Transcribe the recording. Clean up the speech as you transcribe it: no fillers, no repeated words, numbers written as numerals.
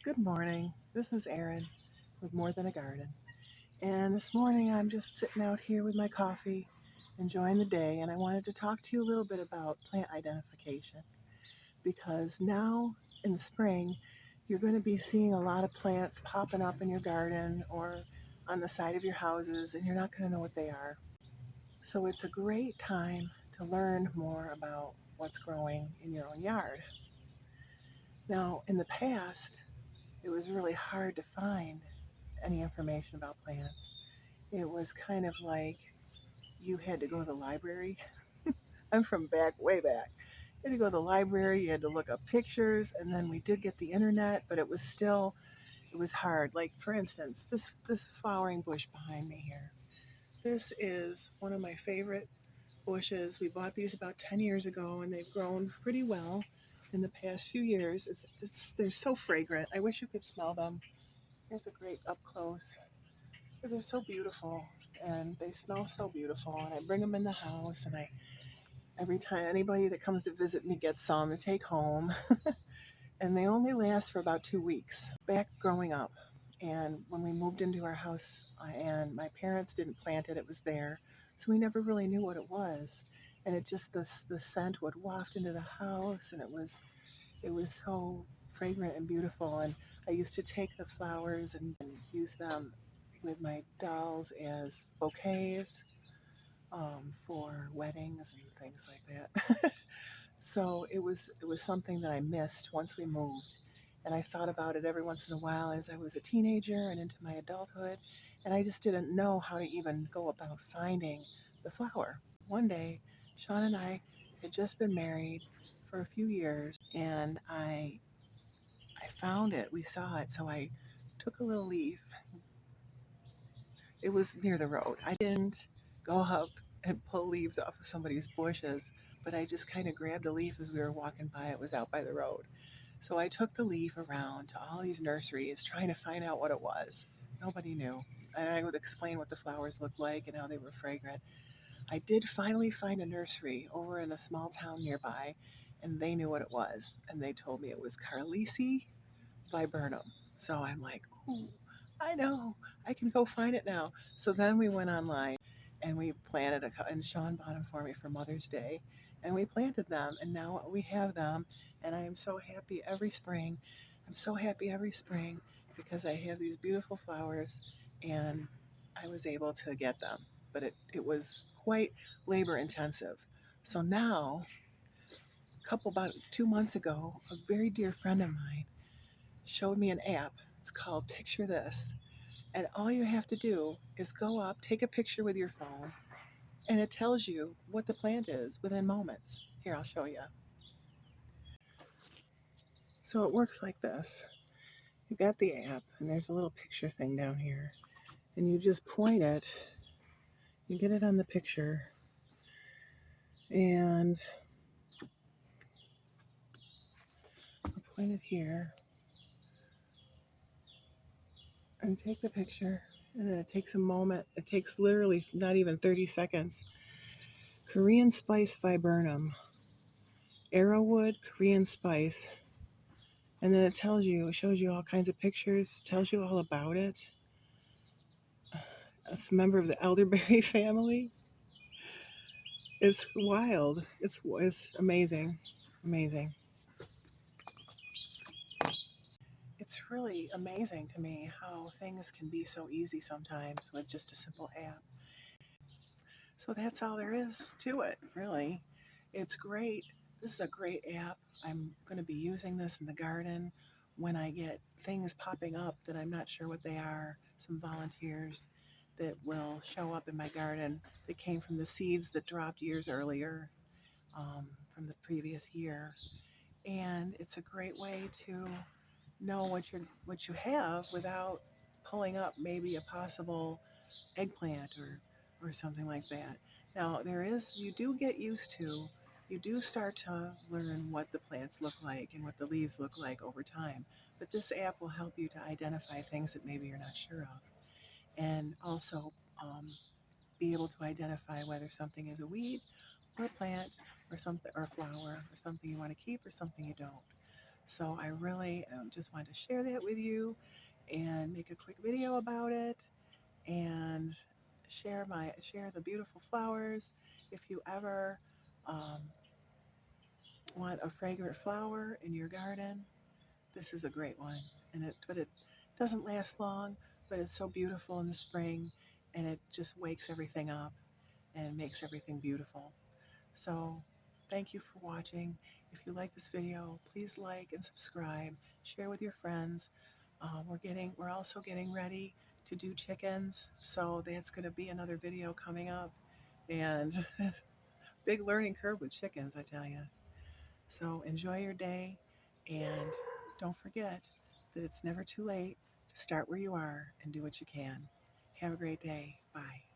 Good morning. This is Erin with More Than a Garden. And this morning I'm just sitting out here with my coffee, enjoying the day, and I wanted to talk to you a little bit about plant identification because now in the spring you're going to be seeing a lot of plants popping up in your garden or on the side of your houses, and you're not going to know what they are. So it's a great time to learn more about what's growing in your own yard. Now, in the past, it was really hard to find any information about plants. It was kind of like you had to go to the library. I'm from way back. You had to go to the library, you had to look up pictures, and then we did get the internet, but it was hard. Like, for instance, this flowering bush behind me here. This is one of my favorite bushes. We bought these about 10 years ago, and they've grown pretty well in the past few years. They're so fragrant. I wish you could smell them. Here's a great up close. They're so beautiful and they smell so beautiful. And I bring them in the house, and every time anybody that comes to visit me gets some to take home. And they only last for about 2 weeks. Back growing up, and when we moved into our house, and my parents didn't plant it, it was there. So we never really knew what it was. And it just, the scent would waft into the house, and it was so fragrant and beautiful. And I used to take the flowers and use them with my dolls as bouquets, for weddings and things like that. So it was something that I missed once we moved. And I thought about it every once in a while as I was a teenager and into my adulthood. And I just didn't know how to even go about finding the flower. One day, Sean and I had just been married for a few years, and I found it. We saw it. So I took a little leaf. It was near the road. I didn't go up and pull leaves off of somebody's bushes, but I just kind of grabbed a leaf as we were walking by. It was out by the road. So I took the leaf around to all these nurseries trying to find out what it was. Nobody knew. And I would explain what the flowers looked like and how they were fragrant. I did finally find a nursery over in a small town nearby, and they knew what it was. And they told me it was Carlisi Viburnum. So I'm like, ooh, I know, I can go find it now. So then we went online and we planted and Sean bought them for me for Mother's Day, and we planted them, and now we have them, and I am so happy every spring. I'm so happy every spring because I have these beautiful flowers, and I was able to get them, but it was quite labor intensive. So now, about 2 months ago, a very dear friend of mine showed me an app. It's called Picture This. And all you have to do is go up, take a picture with your phone, and it tells you what the plant is within moments. Here, I'll show you. So it works like this. You've got the app, and there's a little picture thing down here. And you just point it, you get it on the picture, and I'll point it here, and take the picture. And then it takes a moment. It takes literally not even 30 seconds. Korean spice viburnum. Arrowwood Korean spice. And then it shows you all kinds of pictures, tells you all about it. It's a member of the elderberry family. It's wild. It's amazing. Amazing. It's really amazing to me how things can be so easy sometimes with just a simple app. So that's all there is to it, really. It's great. This is a great app. I'm going to be using this in the garden when I get things popping up that I'm not sure what they are. Some volunteers that will show up in my garden that came from the seeds that dropped years earlier, from the previous year. And it's a great way to know what you have without pulling up maybe a possible eggplant or something like that. Now, you do start to learn what the plants look like and what the leaves look like over time. But this app will help you to identify things that maybe you're not sure of, and also be able to identify whether something is a weed or a plant or something or a flower or something you want to keep or something you don't. So I really just wanted to share that with you and make a quick video about it and share the beautiful flowers. If you ever um, want a fragrant flower in your garden, this is a great one. But it doesn't last long, but it's so beautiful in the spring, and it just wakes everything up and makes everything beautiful. So thank you for watching. If you like this video, please like and subscribe. Share with your friends. We're also getting ready to do chickens, so that's going to be another video coming up. And big learning curve with chickens, I tell you. So enjoy your day, and don't forget that it's never too late to start where you are and do what you can. Have a great day. Bye.